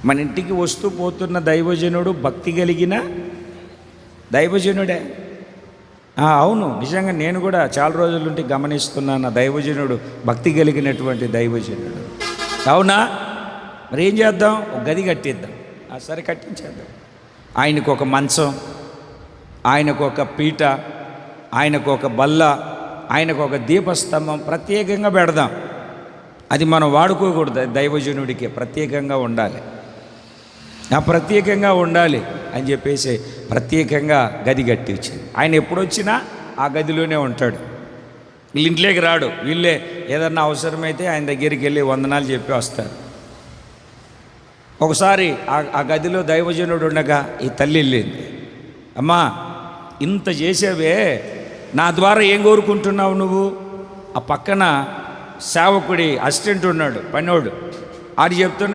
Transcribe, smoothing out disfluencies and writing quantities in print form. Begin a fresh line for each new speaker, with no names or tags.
మన ఇంటికి వస్తూ పోతున్న దైవజనుడు భక్తి కలిగిన దైవజనుడే. అవును, నిజంగా నేను కూడా చాలా రోజుల నుండి గమనిస్తున్నాను. దైవజనుడు భక్తి కలిగినటువంటి దైవజనుడు. అవునా? మరి ఏం చేద్దాం? ఒక గది కట్టిద్దాం. సరే, కట్టించేద్దాం. ఆయనకు ఒక మంచం, ఆయనకు ఒక పీట, ఆయనకు ఒక బల్ల, ఆయనకు ఒక దీపస్తంభం ప్రత్యేకంగా పెడదాం. అది మనం వాడుకోకూడదు, దైవజనుడికి ప్రత్యేకంగా ఉండాలి, ప్రత్యేకంగా ఉండాలి అని చెప్పేసి ప్రత్యేకంగా గది కట్టించింది. ఆయన ఎప్పుడొచ్చినా ఆ గదిలోనే ఉంటాడు. వీళ్ళింట్లోకి రాడు. వీళ్ళే ఏదన్నా అవసరమైతే ఆయన దగ్గరికి వెళ్ళి వందనాలు చెప్పి వస్తారు. ఒకసారి ఆ గదిలో దైవజనుడు ఉండగా ఈ తల్లి వెళ్ళింది. అమ్మా, ఇంత చేసావే, నా ద్వారా ఏం కోరుకుంటున్నావు నువ్వు? ఆ పక్కన సేవకుడి అసిస్టెంట్ ఉన్నాడు, పనోడు. ఆడు చెప్తున్నా,